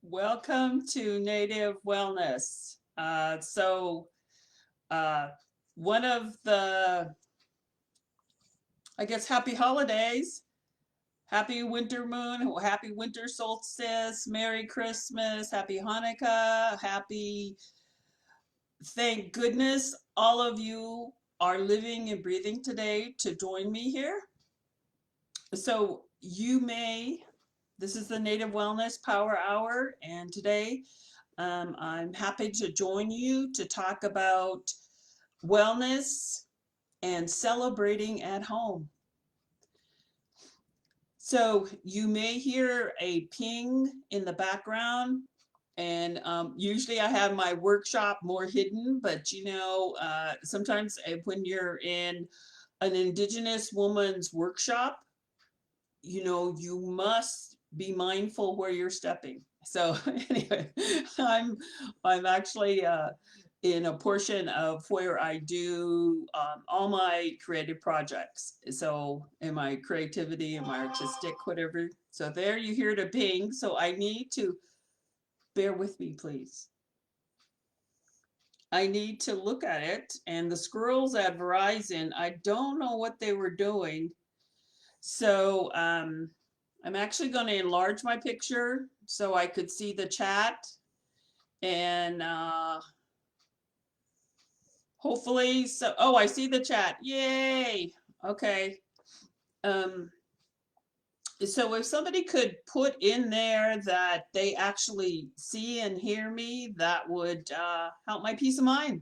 Welcome to Native Wellness. Uh, one of the, I guess, happy holidays, happy winter moon, happy winter solstice, Merry Christmas, happy Hanukkah, thank goodness all of you are living and breathing today to join me here. So this is the Native Wellness Power Hour, and today I'm happy to join you to talk about wellness and celebrating at home. So you may hear a ping in the background, and usually I have my workshop more hidden, but sometimes when you're in an Indigenous woman's workshop, you must be mindful where you're stepping. So anyway, I'm I'm actually in a portion of where I do all my creative projects. So in my creativity and my artistic, whatever. So there you hear the ping. So I need to bear with me, please. I need to look at it. And the squirrels at Verizon, I don't know what they were doing. So I'm actually going to enlarge my picture so I could see the chat and hopefully oh, I see the chat. Yay. Okay. Um, so if somebody could put in there that they actually see and hear me, that would help my peace of mind.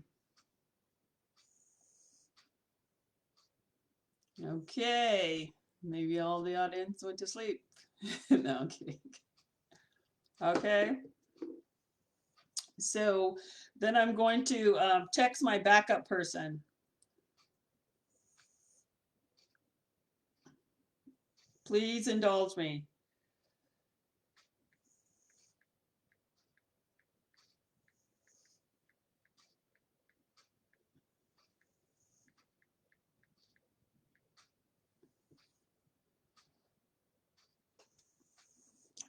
Okay. Maybe all the audience went to sleep. No, I'm kidding. Okay. So then I'm going to text my backup person. Please indulge me.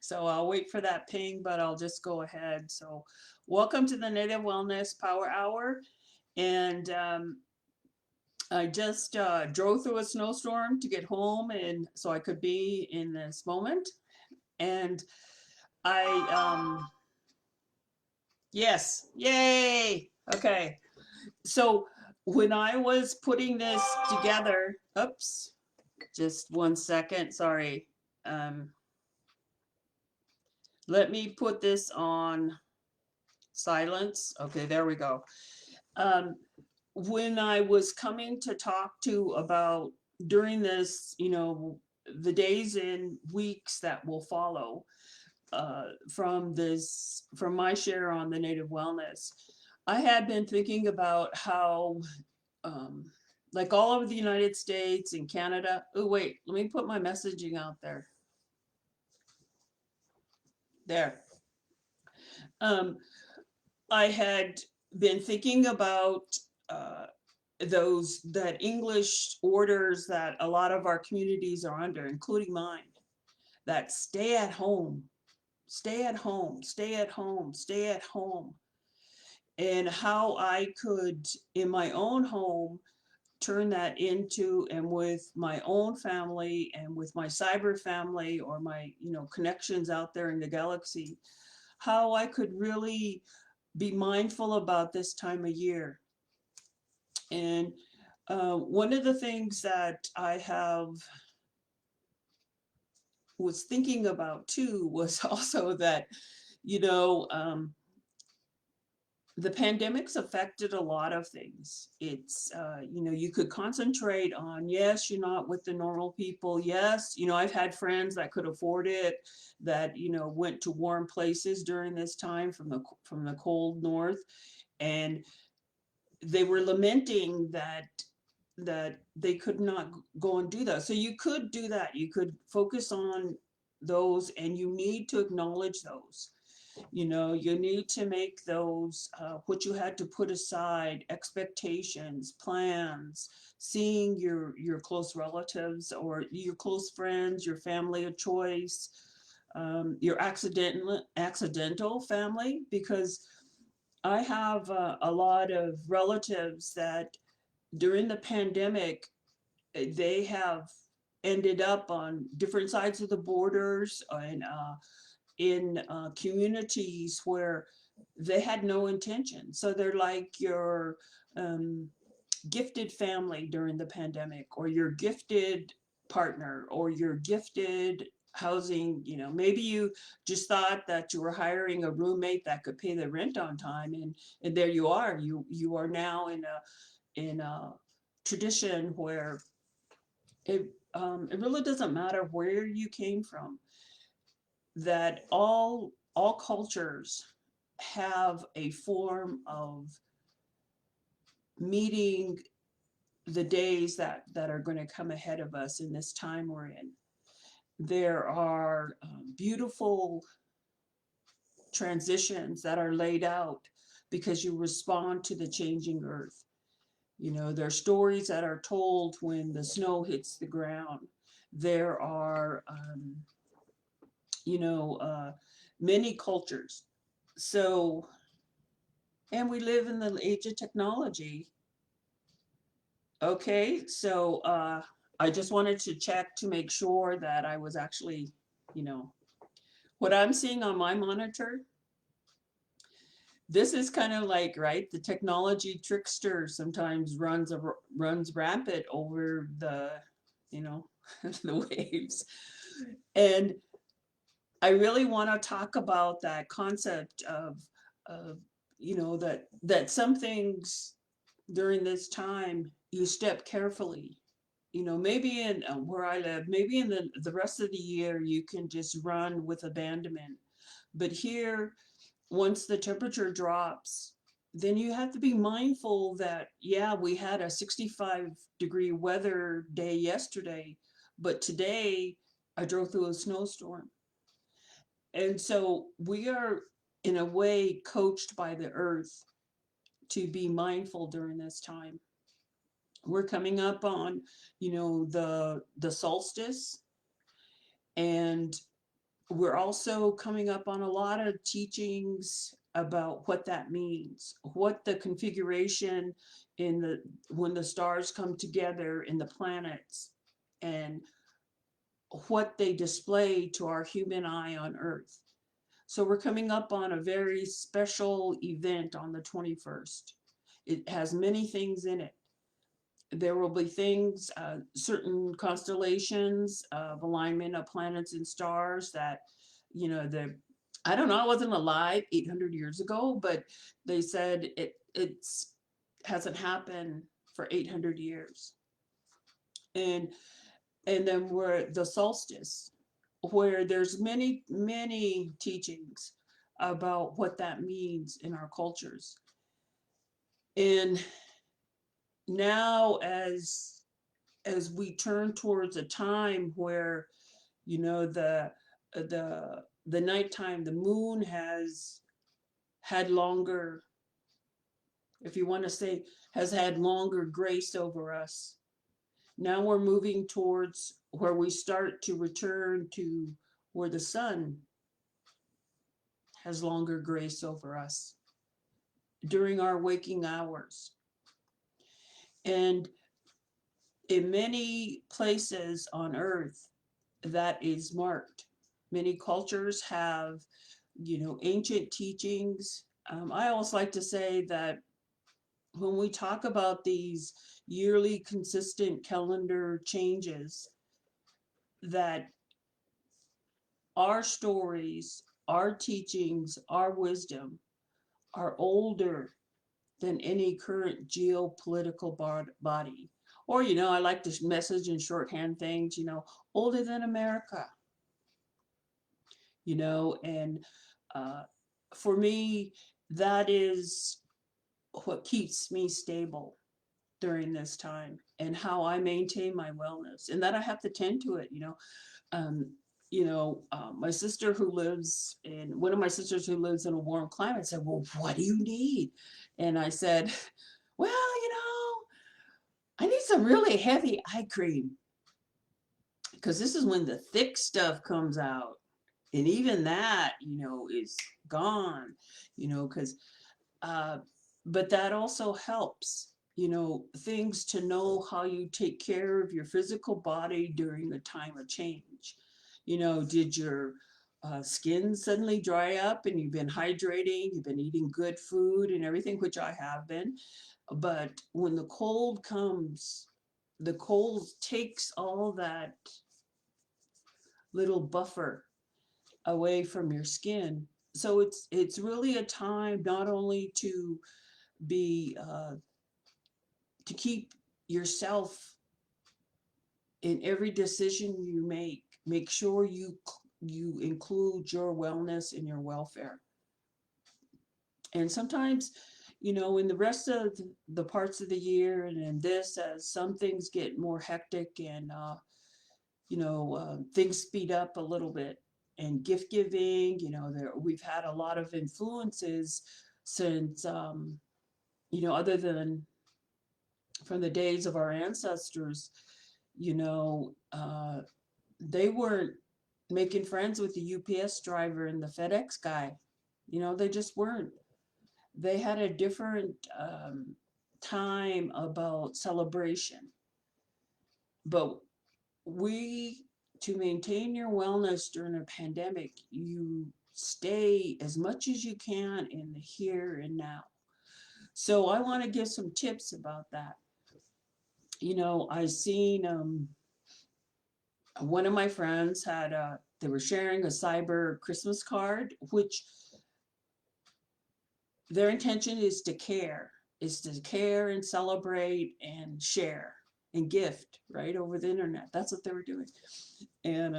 So I'll wait for that ping, but I'll just go ahead. So welcome to the Native Wellness Power Hour. And I just drove through a snowstorm to get home and so I could be in this moment. And I, yes, yay. Okay. So when I was putting this together, oops, just 1 second, sorry. Um, Let me put this on silence. Okay, there we go. Um, when I was coming to talk to about during this, the days and weeks that will follow from my share on the Native Wellness, I had been thinking about how, um, like all over the United States and Canada. Oh, wait, let me put my messaging out there. There. Um, I had been thinking about uh, those that English orders that a lot of our communities are under, including mine, that stay at home, stay at home, stay at home, stay at home, and how I could, in my own home, turn that into and with my own family and with my cyber family or my connections out there in the galaxy, how I could really be mindful about this time of year. And one of the things that I have was thinking about too was also that, you know, um, the pandemic's affected a lot of things. You could concentrate on, yes, you're not with the normal people. Yes, I've had friends that could afford it, that, went to warm places during this time from the cold north. And they were lamenting that they could not go and do that. So you could do that. You could focus on those, and you need to acknowledge those. You need to make those what you had to put aside, expectations, plans, seeing your close relatives or your close friends, your family of choice, your accidental family, because I have a lot of relatives that during the pandemic, they have ended up on different sides of the borders and in communities where they had no intention. So they're like your um, gifted family during the pandemic, or your gifted partner, or your gifted housing. Maybe you just thought that you were hiring a roommate that could pay the rent on time, and there you are. You are now in a tradition where it really doesn't matter where you came from, that all cultures have a form of meeting the days that are going to come ahead of us in this time we're in. There are beautiful transitions that are laid out because you respond to the changing earth. There are stories that are told when the snow hits the ground. There are, you know, uh, many cultures. So, and we live in the age of technology. Okay, so I just wanted to check to make sure that I was actually, you know, what I'm seeing on my monitor. This is kind of like, right, the technology trickster sometimes runs rampant over you know, the waves. And I really want to talk about that concept of that some things during this time you step carefully. Maybe in where I live, maybe in the rest of the year you can just run with abandonment. But here, once the temperature drops, then you have to be mindful that, yeah, we had a 65-degree weather day yesterday, but today I drove through a snowstorm. And so we are, in a way, coached by the earth to be mindful during this time. We're coming up on, the solstice, and we're also coming up on a lot of teachings about what that means, what the configuration in the when the stars come together in the planets, and what they display to our human eye on Earth. So we're coming up on a very special event on the 21st. It has many things in it. There will be things, certain constellations of alignment of planets and stars that, I don't know, I wasn't alive 800 years ago, but they said it's hasn't happened for 800 years. And and then we're the solstice, where there's many, many teachings about what that means in our cultures. And now as we turn towards a time where the nighttime, the moon has had longer, if you want to say, has had longer grace over us. Now we're moving towards where we start to return to where the sun has longer grace over us during our waking hours. And in many places on earth, that is marked. Many cultures have, ancient teachings. I always like to say that when we talk about these yearly consistent calendar changes, that our stories, our teachings, our wisdom are older than any current geopolitical body. Or, I like this message in shorthand things, older than America, and uh, for me, that is what keeps me stable during this time, and how I maintain my wellness, and that I have to tend to it. Um, my sister who lives in one of my sisters who lives in a warm climate said, "Well, what do you need?" And I said, "Well, I need some really heavy eye cream because this is when the thick stuff comes out." And even that, is gone, because, uh, but that also helps, things to know how you take care of your physical body during a time of change. Did your skin suddenly dry up and you've been hydrating, you've been eating good food and everything, which I have been. But when the cold comes, the cold takes all that little buffer away from your skin. So it's really a time not only be to keep yourself in every decision you make. Make sure you include your wellness and your welfare. And sometimes, in the rest of the parts of the year and in this, as some things get more hectic and things speed up a little bit, and gift giving, we've had a lot of influences since, other than from the days of our ancestors, you know, uh, they weren't making friends with the UPS driver and the FedEx guy. They just weren't. They had a different time about celebration. But to maintain your wellness during a pandemic, you stay as much as you can in the here and now. So I want to give some tips about that. I seen one of my friends they were sharing a cyber Christmas card, which their intention is to care and celebrate and share and gift right over the internet. That's what they were doing. And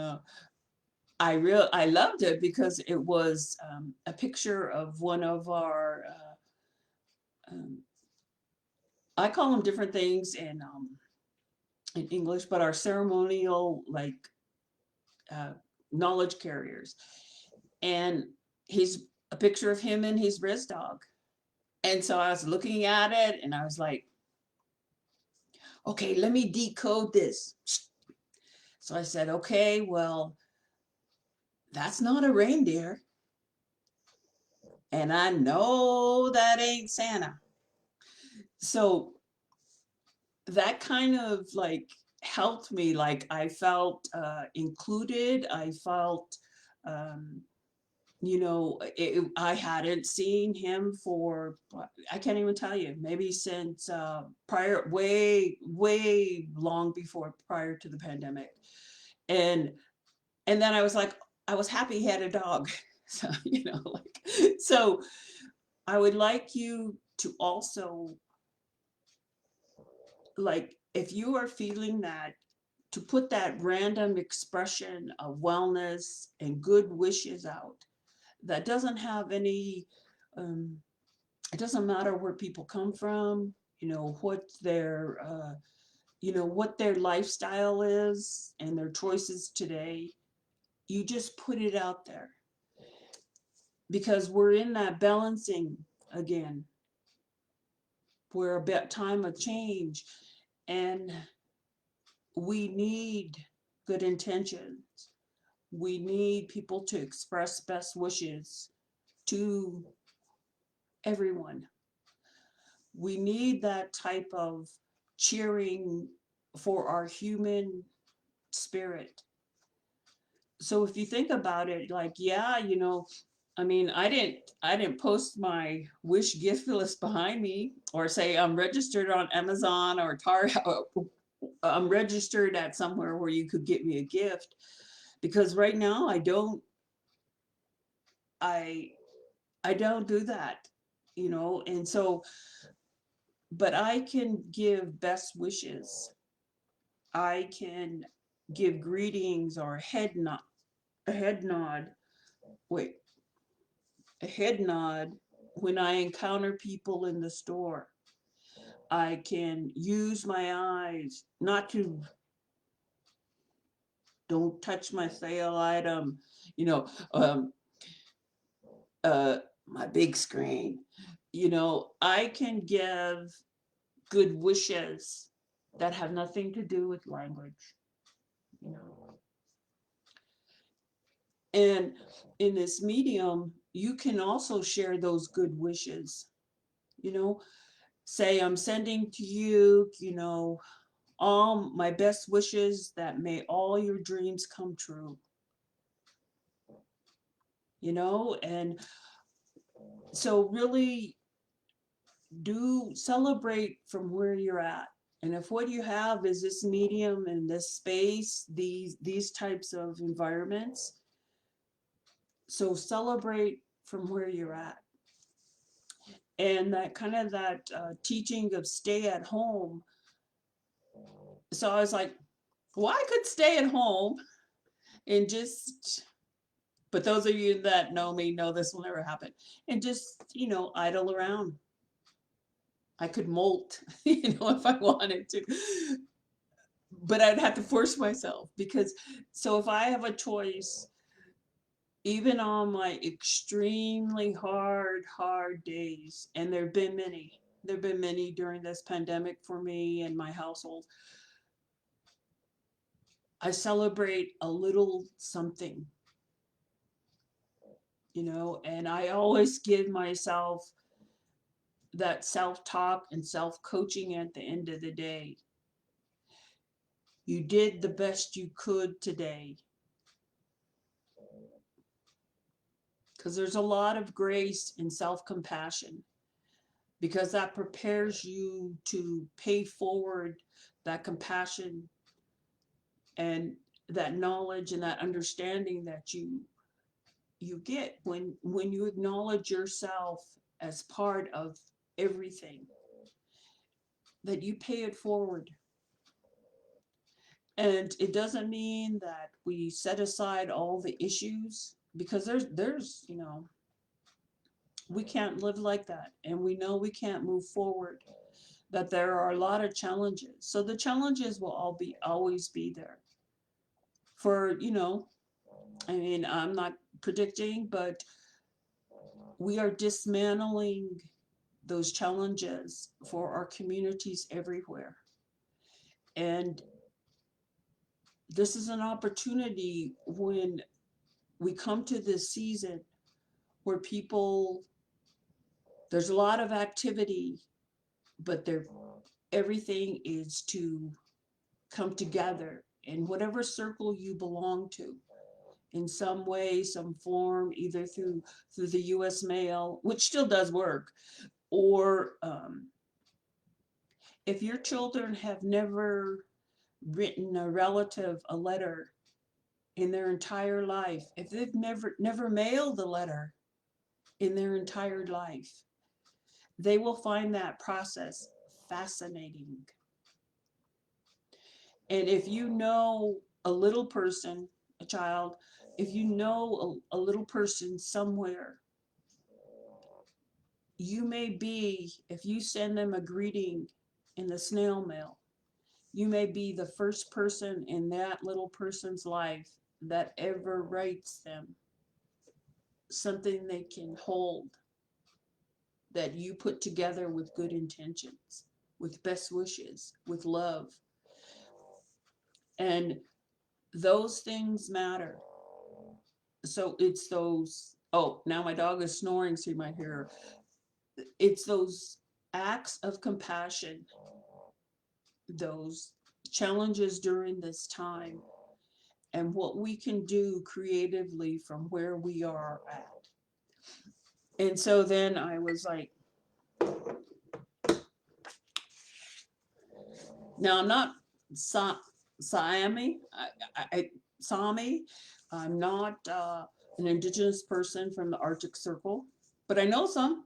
I loved it because it was a picture of one of our um, I call them different things in English, but our ceremonial uh, knowledge carriers. And he's a picture of him and his res dog. And so I was looking at it and I was like, okay, let me decode this. So I said, okay, well, that's not a reindeer. And I know that ain't Santa. So that kind of helped me. Like I felt included. I felt, um, I hadn't seen him for, I can't even tell you, maybe since way long before, prior to the pandemic. And then I was like, I was happy he had a dog. So, so I would like you to also, if you are feeling that, to put that random expression of wellness and good wishes out that doesn't have any, um, it doesn't matter where people come from, what their lifestyle is and their choices today. You just put it out there because we're in that balancing again. We're a time of change and we need good intentions. We need people to express best wishes to everyone. We need that type of cheering for our human spirit. So if you think about it, yeah, I mean, I didn't post my wish gift list behind me or say I'm registered on Amazon or Target. I'm registered at somewhere where you could get me a gift, because right now I I don't do that, and so, but I can give best wishes. I can give greetings or a head nod, wait, a head nod when I encounter people in the store. I can use my eyes not to, don't touch my sale item, you know, um, my big screen. I can give good wishes that have nothing to do with language, you know. And in this medium, you can also share those good wishes, you know, say, I'm sending to you, all my best wishes that may all your dreams come true, and so really do celebrate from where you're at. And if what you have is this medium and this space, these types of environments, so celebrate from where you're at. And that kind of that teaching of stay at home. So I was like, well, I could stay at home and just, but those of you that know me know this will never happen, and just, idle around. I could molt, if I wanted to, but I'd have to force myself because, so if I have a choice, even on my extremely hard days, and there've been many during this pandemic for me and my household, I celebrate a little something, and I always give myself that self-talk and self-coaching at the end of the day. You did the best you could today. Because there's a lot of grace and self-compassion, because that prepares you to pay forward that compassion and that knowledge and that understanding that you get when you acknowledge yourself as part of everything, that you pay it forward. And it doesn't mean that we set aside all the issues, because there's we can't live like that, and we know we can't move forward, that there are a lot of challenges. So the challenges will always be there for, I mean, I'm not predicting, but we are dismantling those challenges for our communities everywhere. And this is an opportunity when we come to this season where there's a lot of activity, but everything is to come together in whatever circle you belong to, in some way, some form, either through the U.S. mail, which still does work, or if your children have never written a relative a letter in their entire life, if they've never mailed a letter in their entire life, they will find that process fascinating. And if you know a little person, a child, if you know a little person somewhere, you may be, if you send them a greeting in the snail mail, you may be the first person in that little person's life that ever writes them something they can hold, that you put together with good intentions, with best wishes, with love. And those things matter. So it's those, oh, now my dog is snoring, so you might hear her. It's those acts of compassion, those challenges during this time, and what we can do creatively from where we are at. And so then I was like, now I'm not Sami, Sami. I'm not an indigenous person from the Arctic Circle, but I know some.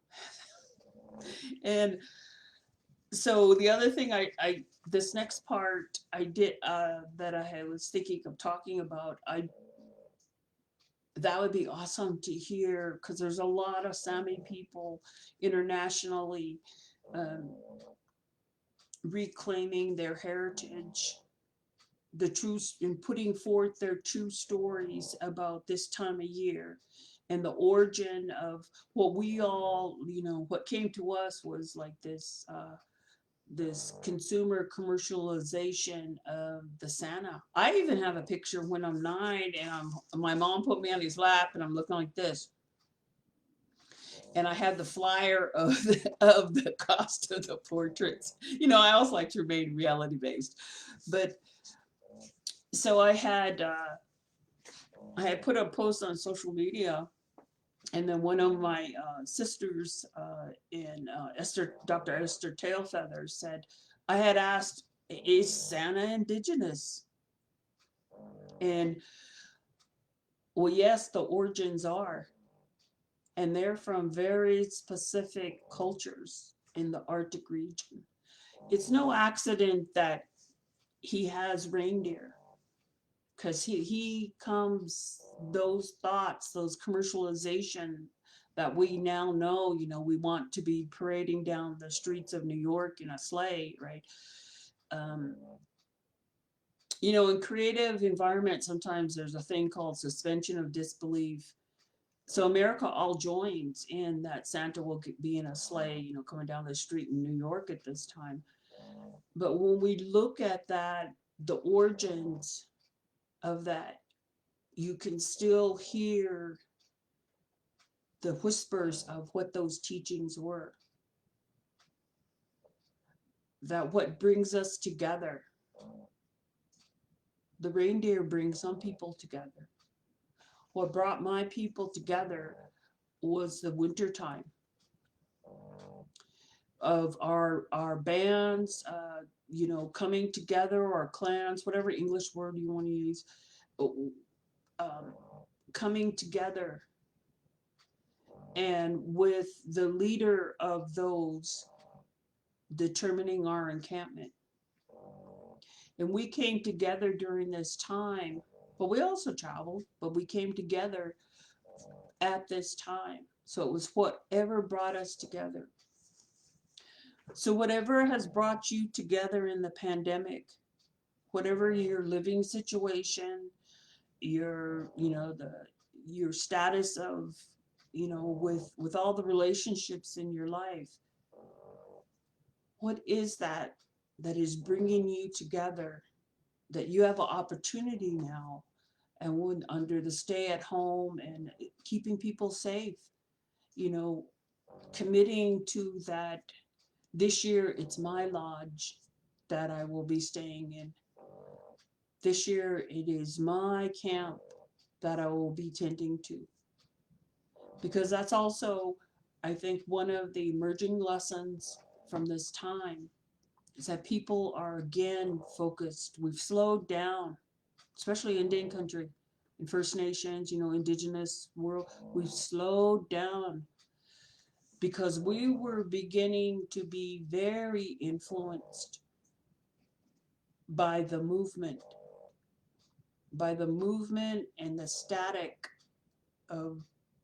And so the other thing this next part I did that I was thinking of talking about, that would be awesome to hear, because there's a lot of Sami people internationally reclaiming their heritage, the truth, and putting forth their true stories about this time of year, and the origin of what we all, what came to us was like this this consumer commercialization of the Santa. I even have a picture when I'm 9 and my mom put me on his lap and I'm looking like this. And I had the flyer of of the cost of the portraits. You know, I also like to remain reality based. But so I had put a post on social media, and then one of my sisters in Dr. Esther Tailfeather said, I had asked, is Santa indigenous? And well, yes, the origins are. And they're from very specific cultures in the Arctic region. It's no accident that he has reindeer, because he comes, those thoughts, those commercialization that we now know, you know, we want to be parading down the streets of New York in a sleigh, right? Um, you know, in creative environments, sometimes there's a thing called suspension of disbelief. So America all joins in that Santa will be in a sleigh, you know, coming down the street in New York at this time. But when we look at that, the origins of that, you can still hear the whispers of what those teachings were. That what brings us together, the reindeer brings some people together. What brought my people together was the winter time of our bands, you know, coming together, our clans, whatever English word you want to use, um, coming together, and with the leader of those determining our encampment. And we came together during this time, but we also traveled, but we came together at this time. So it was whatever brought us together. So whatever has brought you together in the pandemic, whatever your living situation, your, you know, your status of, you know, with all the relationships in your life, what is that is bringing you together, that you have an opportunity now, and when under the stay at home and keeping people safe, you know, committing to that. This year it's my lodge that I will be staying in. This year it is my camp that I will be tending to, because that's also, I think, one of the emerging lessons from this time is that people are again focused. We've slowed down, especially Indian country and First Nations, you know, indigenous world. We've slowed down because we were beginning to be very influenced by the movement, and the static of,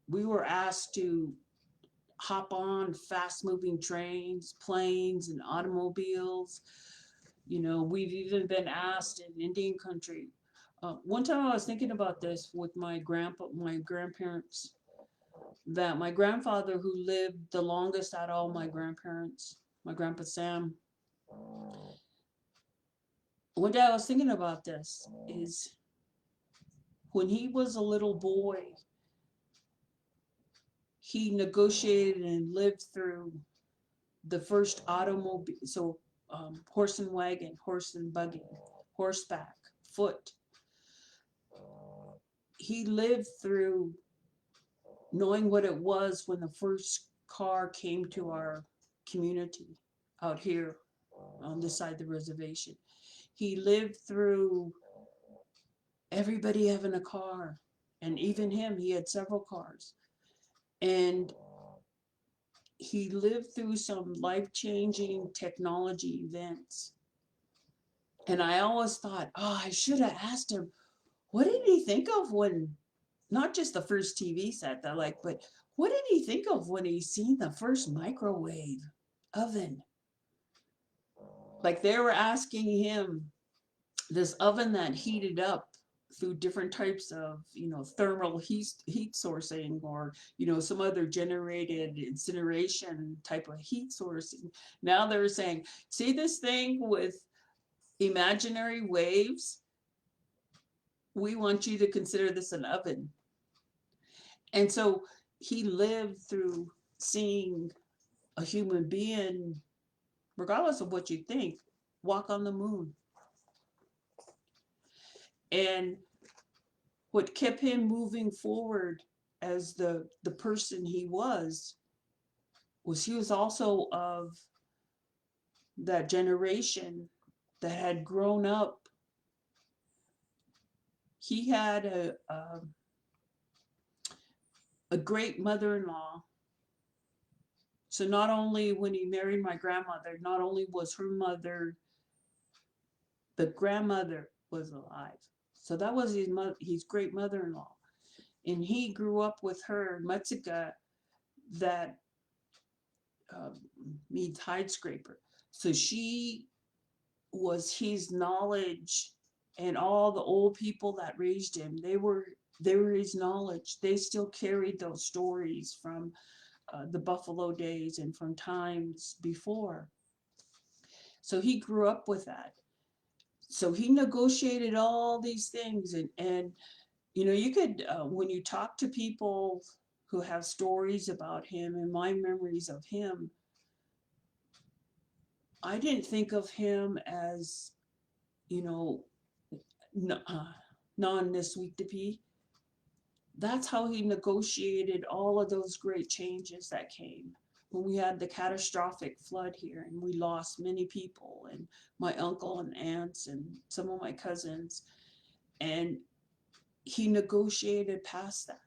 we were asked to hop on fast moving trains, planes, and automobiles. You know, we've even been asked in Indian country. One time I was thinking about this with my grandparents, that my grandfather, who lived the longest out of all my grandparents, my grandpa Sam, one day I was thinking about this, is when he was a little boy, he negotiated and lived through the first automobile, so horse and wagon, horse and buggy, horseback, foot. He lived through knowing what it was when the first car came to our community out here on this side of the reservation. He lived through everybody having a car, and even him, he had several cars. And he lived through some life-changing technology events. And I always thought, oh, I should have asked him, what did he think of when, not just the first TV set that I like, but what did he think of when he seen the first microwave oven? Like, they were asking him, this oven that heated up through different types of, thermal heat sourcing, or, some other generated incineration type of heat sourcing. Now they're saying, see this thing with imaginary waves? We want you to consider this an oven. And so he lived through seeing a human being, regardless of what you think, walk on the moon. And what kept him moving forward as the person he was he was also of that generation that had grown up. He had a great mother-in-law. So not only when he married my grandmother, not only was her mother, the grandmother was alive. So that was his great mother-in-law. And he grew up with her, Matsika, that means hide scraper. So she was his knowledge, and all the old people that raised him, they were his knowledge. They still carried those stories from the Buffalo days and from times before. So he grew up with that. So he negotiated all these things, and you could, when you talk to people who have stories about him, and my memories of him, I didn't think of him as, you know, non-Niswitipi. That's how he negotiated all of those great changes that came when we had the catastrophic flood here and we lost many people, and my uncle and aunts and some of my cousins. And he negotiated past that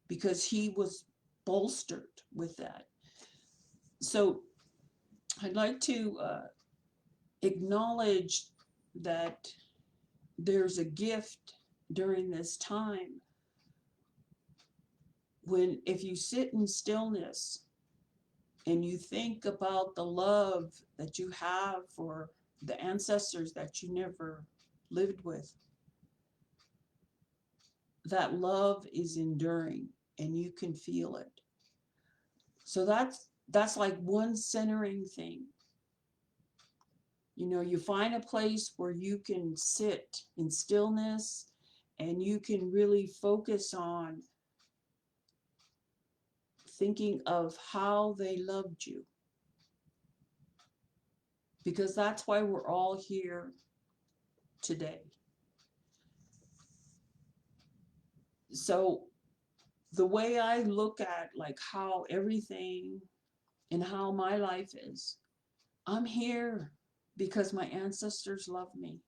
because he was bolstered with that. So I'd like to acknowledge that there's a gift during this time when, if you sit in stillness and you think about the love that you have for the ancestors that you never lived with, that love is enduring and you can feel it. So that's like one centering thing. You find a place where you can sit in stillness and you can really focus on thinking of how they loved you. Because that's why we're all here today. So the way I look at like how everything and how my life is, I'm here because my ancestors love me.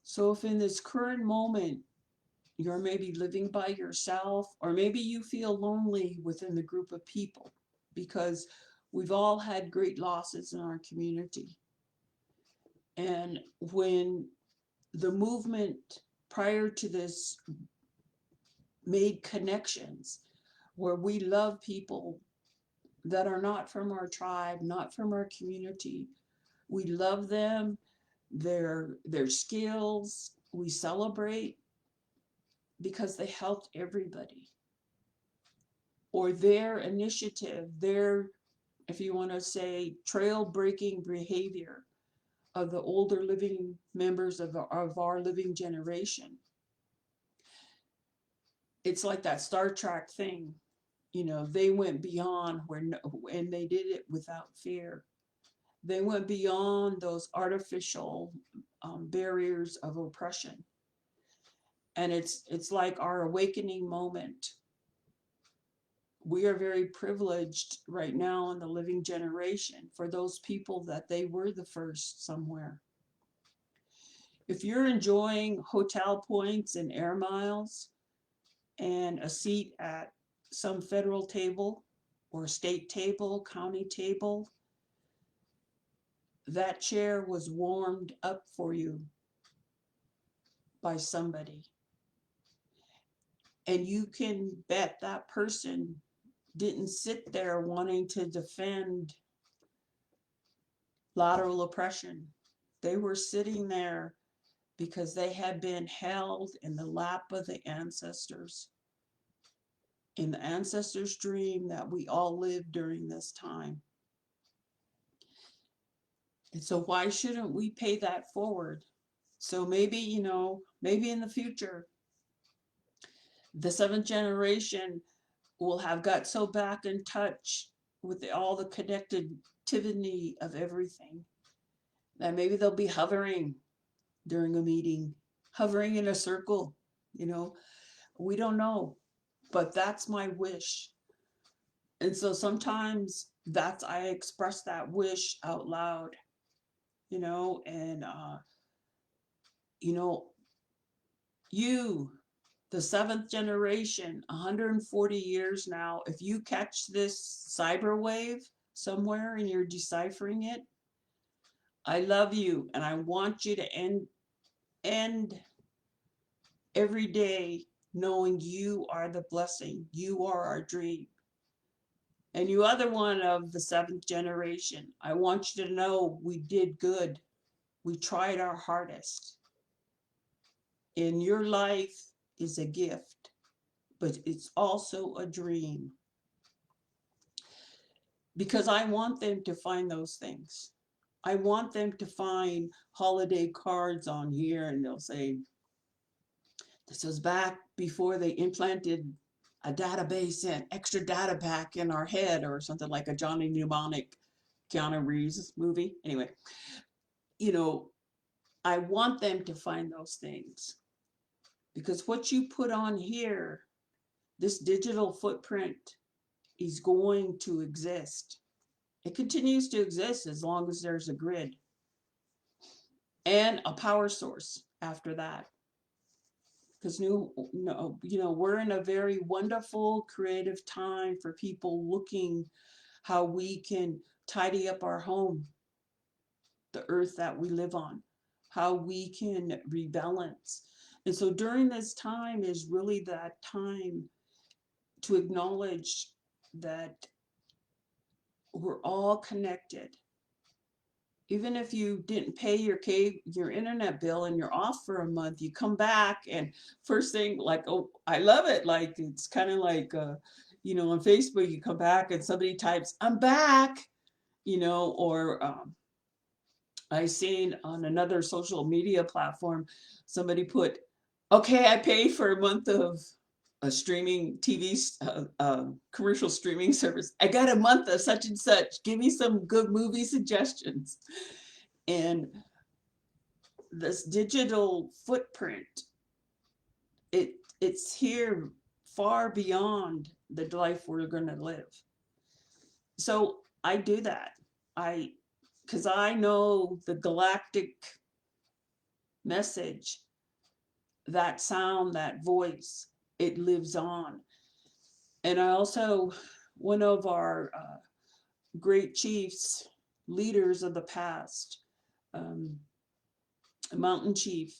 So if in this current moment you're maybe living by yourself, or maybe you feel lonely within the group of people, because we've all had great losses in our community. And when the movement prior to this made connections where we love people that are not from our tribe, not from our community, we love them, their skills, we celebrate because they helped everybody. Or their initiative, their, if you want to say, trail-breaking behavior of the older living members of our living generation. It's like that Star Trek thing, they went beyond and they did it without fear. They went beyond those artificial barriers of oppression. And it's like our awakening moment. We are very privileged right now in the living generation for those people that they were the first somewhere. If you're enjoying hotel points and air miles and a seat at some federal table or state table, county table, that chair was warmed up for you by somebody. And you can bet that person didn't sit there wanting to defend lateral oppression. They were sitting there because they had been held in the lap of the ancestors, in the ancestors' dream that we all lived during this time. And so why shouldn't we pay that forward? So maybe, maybe in the future, the seventh generation will have got so back in touch with all the connectivity of everything that maybe they'll be hovering during a meeting, hovering in a circle, you know, we don't know, but that's my wish. And so sometimes I express that wish out loud, and, you know, you, the seventh generation, 140 years now, if you catch this cyber wave somewhere and you're deciphering it, I love you and I want you to end every day knowing you are the blessing, you are our dream. And you other one of the seventh generation, I want you to know we did good. We tried our hardest. And your life is a gift, but it's also a dream. Because I want them to find those things. I want them to find holiday cards on here and they'll say, this was back before they implanted a database and extra data pack in our head, or something like a Johnny Mnemonic, Keanu Reeves movie. Anyway, I want them to find those things, because what you put on here, this digital footprint, is going to exist. It continues to exist as long as there's a grid and a power source after that. Because we're in a very wonderful, creative time for people looking how we can tidy up our home, the earth that we live on, how we can rebalance. And so during this time is really that time to acknowledge that we're all connected. Even if you didn't pay your internet bill and you're off for a month, you come back and first thing, like, oh, I love it. Like, it's kind of like, on Facebook, you come back and somebody types, I'm back, or I seen on another social media platform, somebody put, okay, I paid for a month of a streaming TV commercial streaming service. I got a month of such and such. Give me some good movie suggestions. And this digital footprint, it's here far beyond the life we're going to live. So I do that. Because I know the galactic message, that sound, that voice, it lives on. And I also, one of our great chiefs, leaders of the past, Mountain Chief,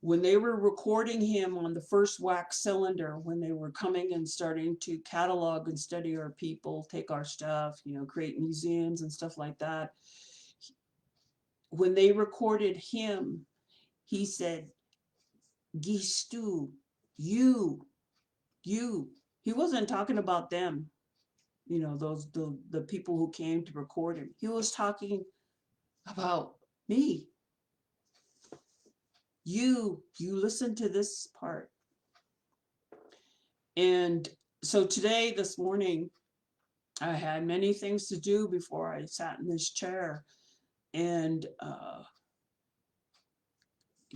when they were recording him on the first wax cylinder, when they were coming and starting to catalog and study our people, take our stuff, create museums and stuff like that, when they recorded him, he said, Gistu, you. He wasn't talking about them, those the people who came to record him. He was talking about me. You listen to this part. And so this morning, I had many things to do before I sat in this chair. And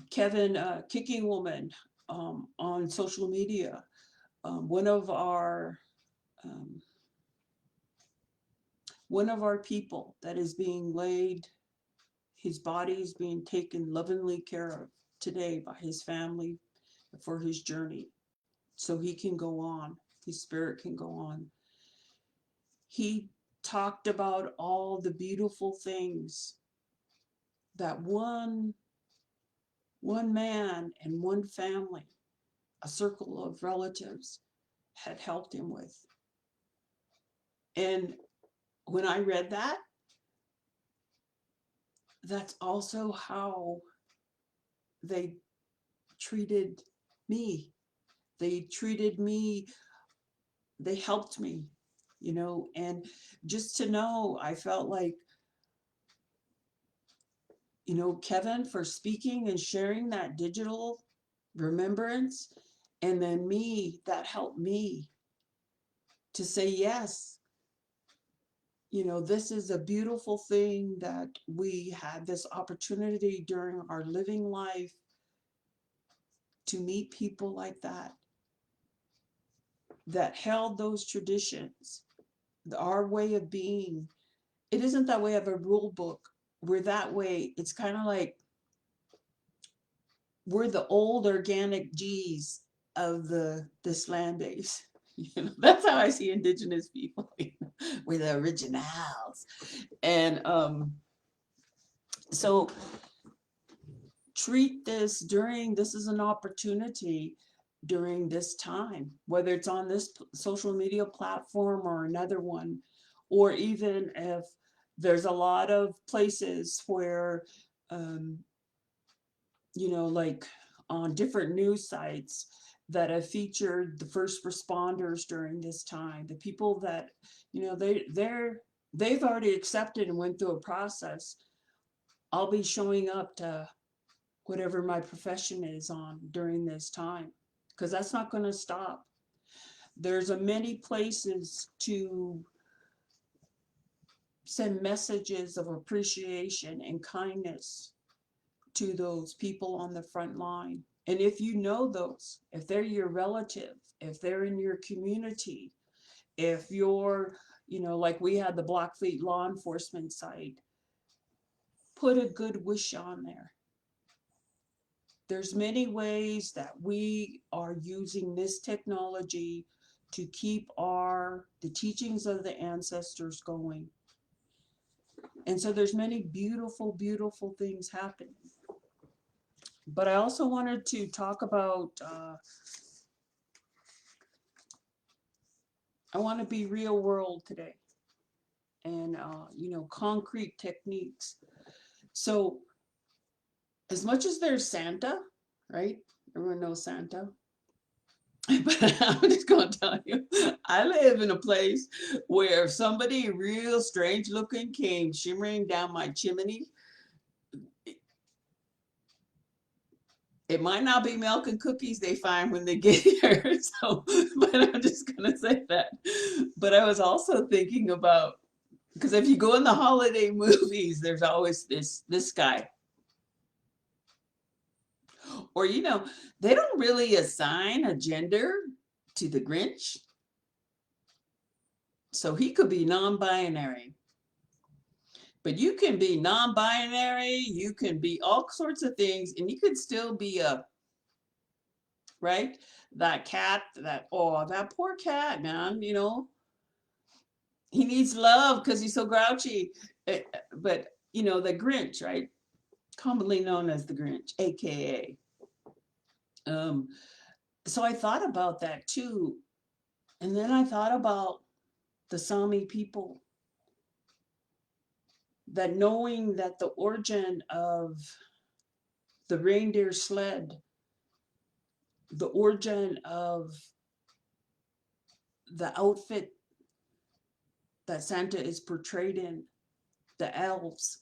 Kevin, Kicking Woman, on social media, one of our people that is being laid, his body is being taken lovingly care of today by his family for his journey, so he can go on, his spirit can go on. He talked about all the beautiful things that one man and one family, a circle of relatives, had helped him with. And when I read that, that's also how they treated me. They treated me, they helped me, and just to know, I felt like, Kevin, for speaking and sharing that digital remembrance, and then me, that helped me to say, yes, this is a beautiful thing that we had this opportunity during our living life to meet people like that held those traditions, our way of being. It isn't that way of a rule book. We're that way. It's kind of like we're the old organic G's of this land base. That's how I see Indigenous people. We're the originals. And so treat this is an opportunity during this time, whether it's on this social media platform or another one, or even if there's a lot of places where, um, like on different news sites that have featured the first responders during this time, the people that, they've already accepted and went through a process. I'll be showing up to whatever my profession is on during this time, because that's not going to stop. There's a many places to send messages of appreciation and kindness to those people on the front line. And if you know those, if they're your relative, if they're in your community, if you're, like we had the Blackfeet law enforcement site, put a good wish on there. There's many ways that we are using this technology to keep the teachings of the ancestors going. And so there's many beautiful, beautiful things happening. But I also wanted to talk about, I want to be real world today, and, concrete techniques. So as much as there's Santa, right? Everyone knows Santa. But I'm just going to tell you, I live in a place where if somebody real strange looking came shimmering down my chimney, it might not be milk and cookies they find when they get here. So, but I'm just going to say that. But I was also thinking about, because if you go in the holiday movies, there's always this guy. Or, they don't really assign a gender to the Grinch. So he could be non-binary. But you can be non-binary, you can be all sorts of things, and you could still be right? That cat, that poor cat, man, he needs love because he's so grouchy. But, the Grinch, right? Commonly known as the Grinch, AKA. So I thought about that too. And then I thought about the Sami people, that knowing that the origin of the reindeer sled, the origin of the outfit that Santa is portrayed in, the elves,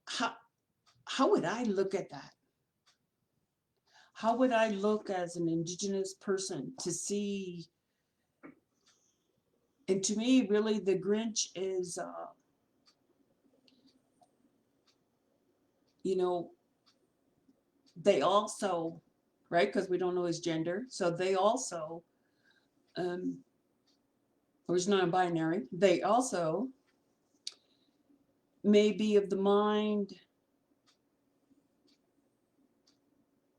how would I look at that? How would I look as an Indigenous person to see? And to me, really, the Grinch is, they also, right? Because we don't know his gender. So they also, or he's non-binary. They also may be of the mind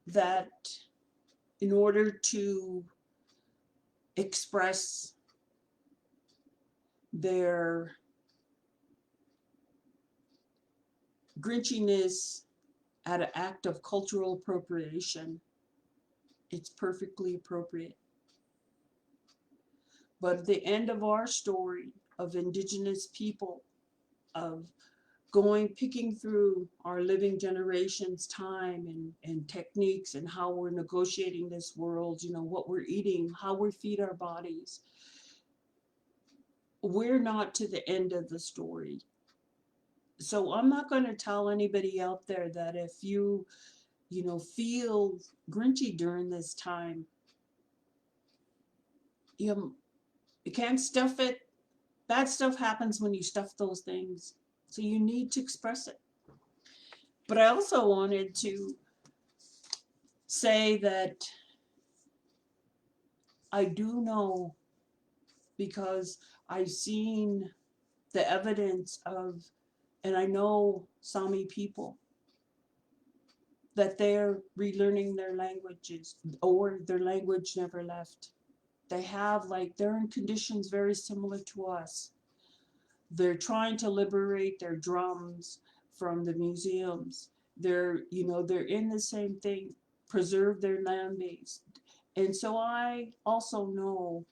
that in order to express their Grinchiness at an act of cultural appropriation, it's perfectly appropriate. But at the end of our story of Indigenous people, of picking through our living generation's time and techniques and how we're negotiating this world, what we're eating, how we feed our bodies. We're not to the end of the story. So I'm not going to tell anybody out there that if feel grinchy during this time, you, you can't stuff it. Bad stuff happens when you stuff those things. So you need to express it. But I also wanted to say that I do know, because I've seen the evidence of, and I know Sami people, that they're relearning their languages, or their language never left. They're in conditions very similar to us. They're trying to liberate their drums from the museums. They're in the same thing, preserve their land base. And so I also know,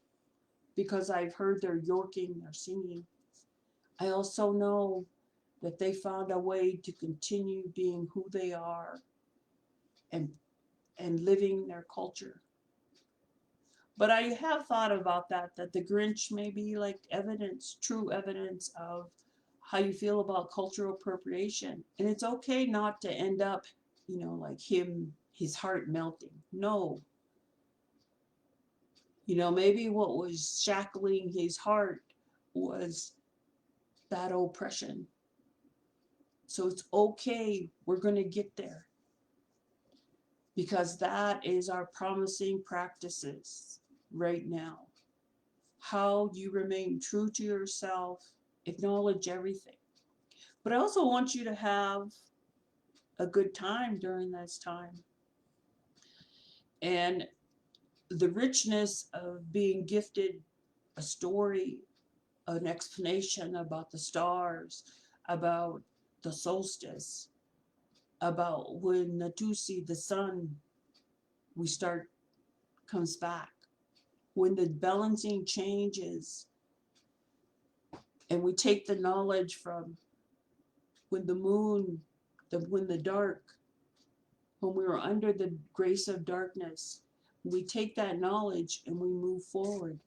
because I've heard their yorking, their singing, I also know that they found a way to continue being who they are and living their culture. But I have thought about that the Grinch may be like evidence, true evidence of how you feel about cultural appropriation. And it's okay not to end up, like his heart melting. No. Maybe what was shackling his heart was that oppression. So it's okay. We're going to get there. Because that is our promising practices right now. How you remain true to yourself, acknowledge everything. But I also want you to have a good time during this time. And the richness of being gifted a story, an explanation about the stars, about the solstice, about when Natusi, the sun, comes back, when the balancing changes, and we take the knowledge from when the moon, when the dark, when we were under the grace of darkness, we take that knowledge and we move forward.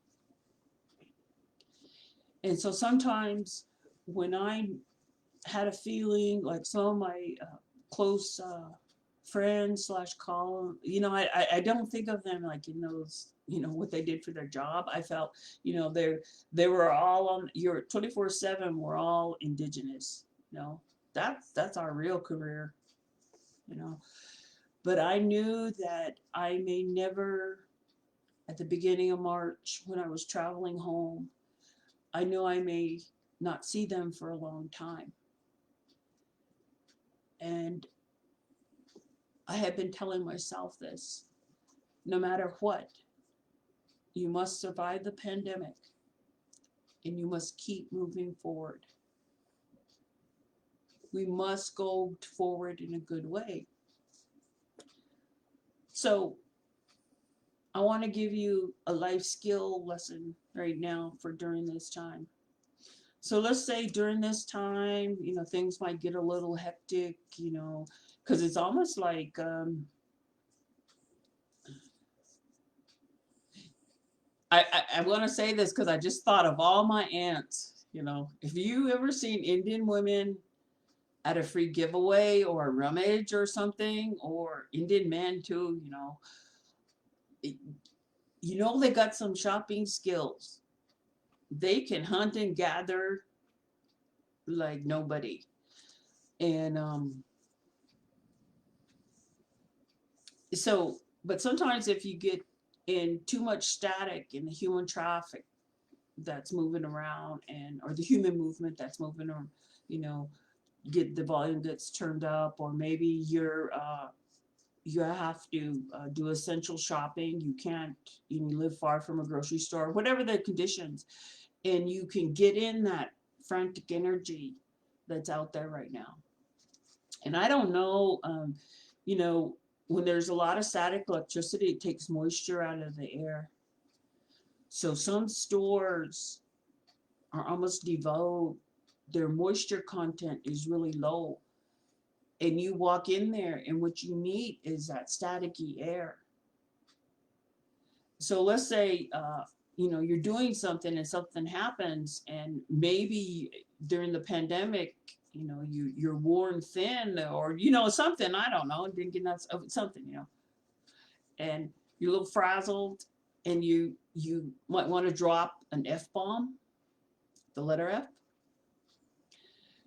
And so sometimes when I had a feeling, like some of my close friends / call, I don't think of them like in those, what they did for their job. I felt, they were all on your 24/7. We're all indigenous. That's our real career. But I knew that I may never, at the beginning of March, when I was traveling home, I knew I may not see them for a long time. And I had been telling myself this: no matter what, you must survive the pandemic and you must keep moving forward. We must go forward in a good way. So I want to give you a life skill lesson right now for during this time. So let's say during this time, things might get a little hectic, because it's almost like I want to say this because I just thought of all my aunts. If you ever seen Indian women at a free giveaway or a rummage or something, or Indian men too, they got some shopping skills. They can hunt and gather like nobody. And but sometimes if you get in too much static in the human traffic that's moving around, or the human movement that's moving around, get the volume gets turned up, or maybe you have to do essential shopping. You can't, live far from a grocery store, whatever the conditions, and you can get in that frantic energy that's out there right now. And I don't know, when there's a lot of static electricity, it takes moisture out of the air. So some stores are almost devoid their moisture content is really low. And you walk in there and what you need is that staticky air. So let's say, you're doing something and something happens, and maybe during the pandemic, you're worn thin, or, something, I don't know, thinking that's something, and you're a little frazzled, and you might want to drop an F-bomb, the letter F.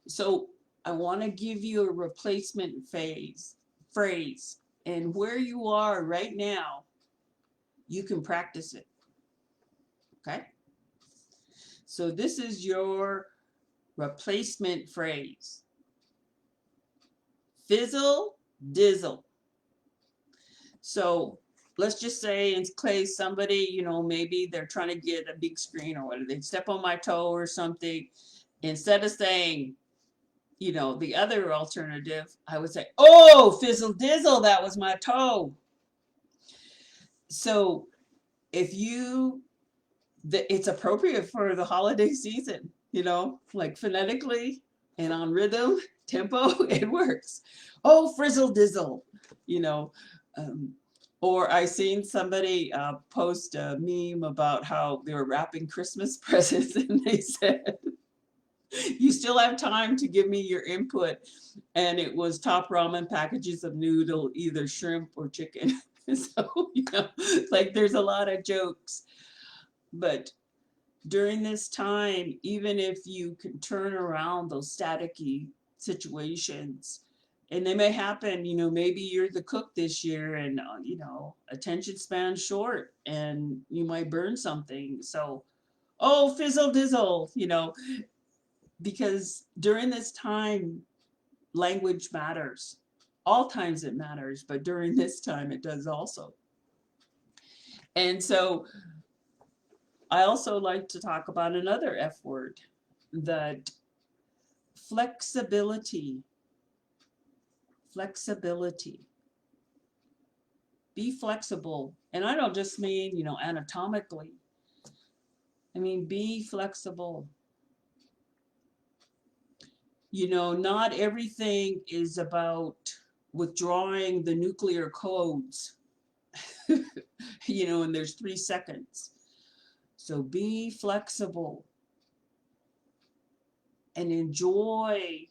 So I want to give you a replacement phrase, and where you are right now, you can practice it. Okay? So this is your replacement phrase. Fizzle dizzle. So let's just say in case somebody, maybe they're trying to get a big screen or whatever, they step on my toe or something. Instead of saying, the other alternative, I would say, oh, fizzle dizzle, that was my toe. So if it's appropriate for the holiday season, like phonetically and on rhythm, tempo, it works. Oh, frizzle dizzle, you know. Or I seen somebody post a meme about how they were wrapping Christmas presents, and they said, you still have time to give me your input. And it was top ramen packages of noodle, either shrimp or chicken. So, like there's a lot of jokes. But during this time, even if you can turn around those staticky situations, and they may happen, maybe you're the cook this year and, attention span short and you might burn something. So, oh, fizzle dizzle, because during this time, language matters. All times it matters, but during this time it does also. And so I also like to talk about another F word, that flexibility. Flexibility. Be flexible. And I don't just mean, anatomically. I mean, be flexible. Not everything is about withdrawing the nuclear codes, and there's 3 seconds. So be flexible and enjoy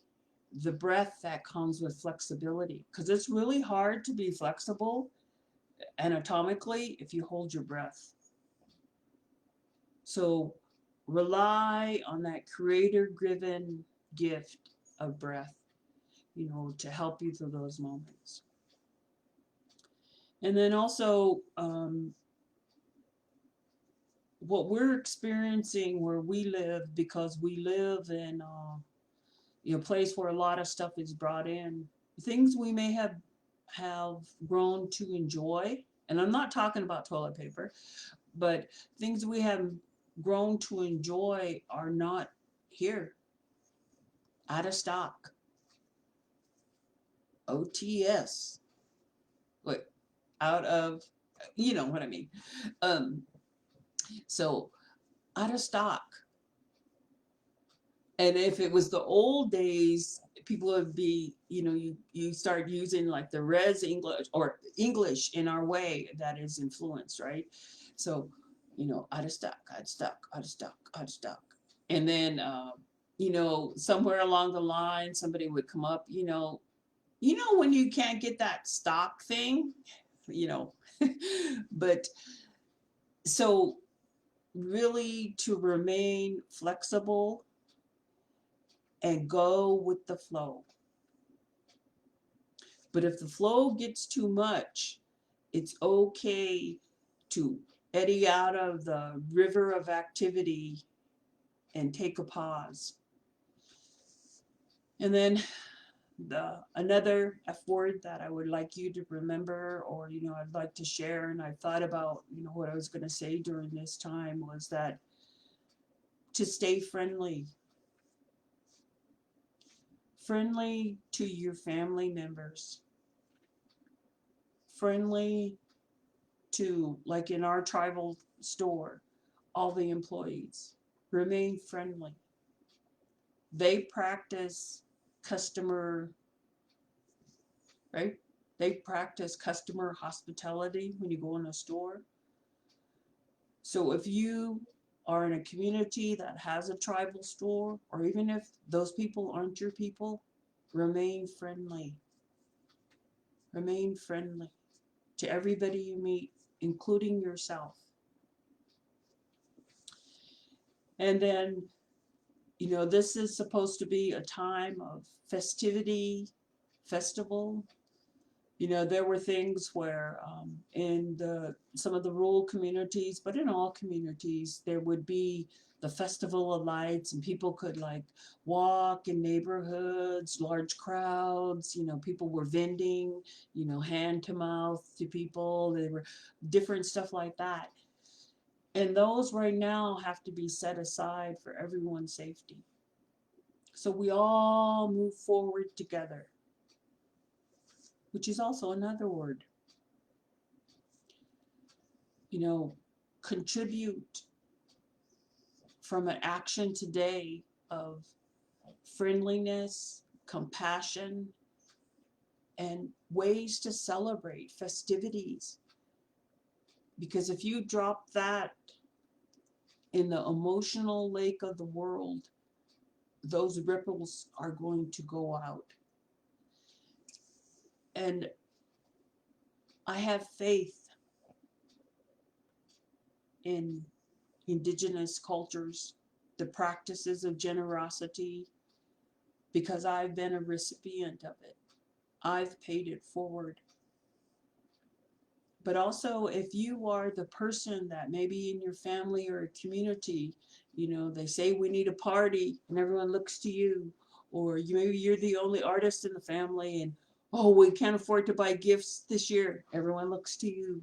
the breath that comes with flexibility, because it's really hard to be flexible anatomically if you hold your breath. So rely on that creator-driven gift of breath, to help you through those moments. And then also, what we're experiencing where we live, because we live in a place where a lot of stuff is brought in, things we may have grown to enjoy, and I'm not talking about toilet paper, but things we have grown to enjoy are not here, out of stock. OTS. Wait, out of, you know what I mean. So out of stock. And if it was the old days, people would be, you start using like the res English or English in our way that is influenced, right? So, out of stock, out of stock, out of stock, out of stock. And then, somewhere along the line, somebody would come up, when you can't get that stock thing, but so really to remain flexible and go with the flow. But if the flow gets too much, it's okay to eddy out of the river of activity and take a pause. And then another F word that I would like you to remember, or I'd like to share, and I thought about what I was going to say during this time, was that to stay friendly. Friendly to your family members. Friendly to, like in our tribal store, all the employees. Remain friendly. they practice customer, right? They practice customer hospitality when you go in a store. So if you are in a community that has a tribal store, or even if those people aren't your people, remain friendly. Remain friendly to everybody you meet, including yourself. And then, this is supposed to be a time of festivity, festival. There were things where in some of the rural communities, but in all communities, there would be the Festival of Lights, and people could like walk in neighborhoods, large crowds. People were vending, hand to mouth to people. There were different stuff like that. And those right now have to be set aside for everyone's safety. So we all move forward together, which is also another word. Contribute from an action today of friendliness, compassion, and ways to celebrate festivities. Because if you drop that in the emotional lake of the world, those ripples are going to go out. And I have faith in indigenous cultures, the practices of generosity, because I've been a recipient of it. I've paid it forward. But also, if you are the person that maybe in your family or a community, they say we need a party and everyone looks to you, or maybe you're the only artist in the family and, oh, we can't afford to buy gifts this year, everyone looks to you.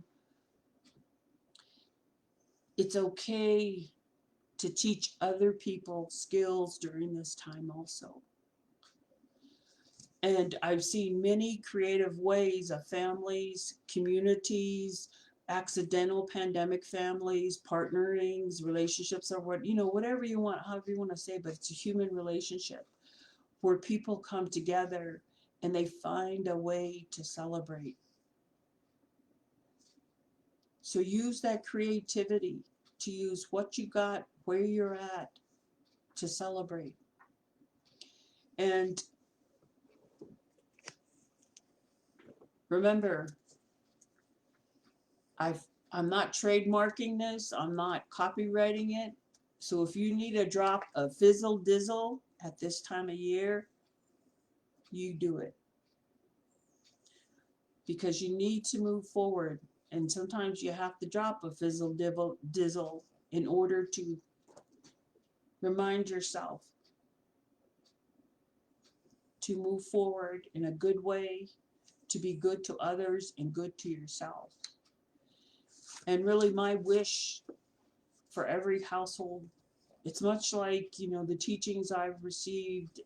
It's okay to teach other people skills during this time also. And I've seen many creative ways of families, communities, accidental pandemic families, partnerings, relationships, or whatever you want, however you want to say, but it's a human relationship where people come together and they find a way to celebrate. So use that creativity to use what you got, where you're at, to celebrate. And remember, I'm not trademarking this, I'm not copywriting it. So if you need a drop of fizzle dizzle at this time of year, you do it. Because you need to move forward. And sometimes you have to drop a fizzle dizzle in order to remind yourself to move forward in a good way, to be good to others and good to yourself. And really my wish for every household, it's much like, the teachings I've received,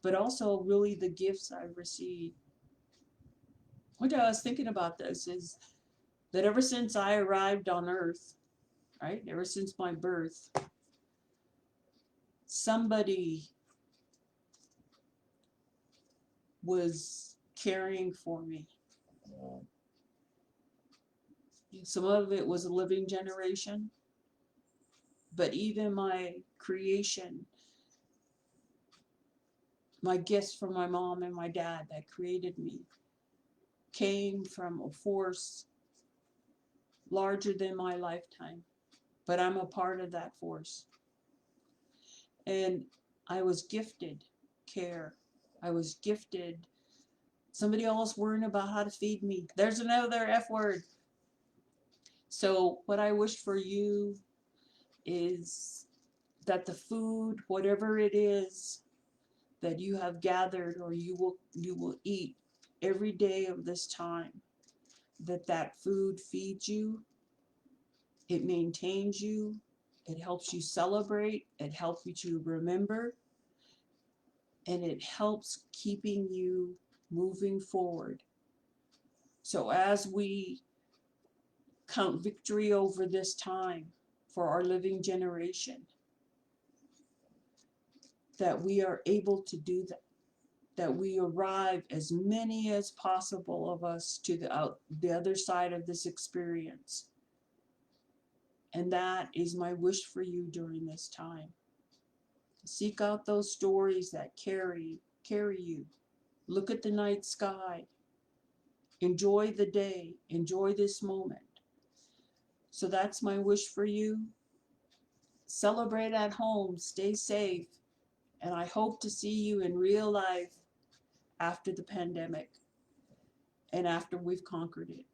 but also really the gifts I've received. What I was thinking about this is that ever since I arrived on earth, right, ever since my birth, somebody was caring for me. Some of it was a living generation, but even my creation, my gifts from my mom and my dad that created me, came from a force larger than my lifetime, but I'm a part of that force. And I was gifted care. I was gifted somebody else worrying about how to feed me. There's another F word. So what I wish for you is that the food, whatever it is that you have gathered or you will eat every day of this time, that food feeds you, it maintains you, it helps you celebrate, it helps you to remember, and it helps keeping you moving forward. So as we count victory over this time for our living generation, that we are able to do that, that we arrive, as many as possible of us, to the other side of this experience. And that is my wish for you during this time. Seek out those stories that carry you. Look at the night sky. Enjoy the day. Enjoy this moment. So that's my wish for you. Celebrate at home. Stay safe. And I hope to see you in real life after the pandemic and after we've conquered it.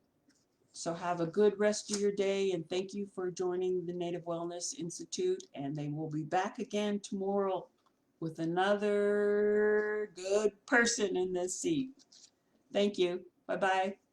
So have a good rest of your day, and thank you for joining the Native Wellness Institute, and they will be back again tomorrow with another good person in this seat. Thank you. Bye-bye.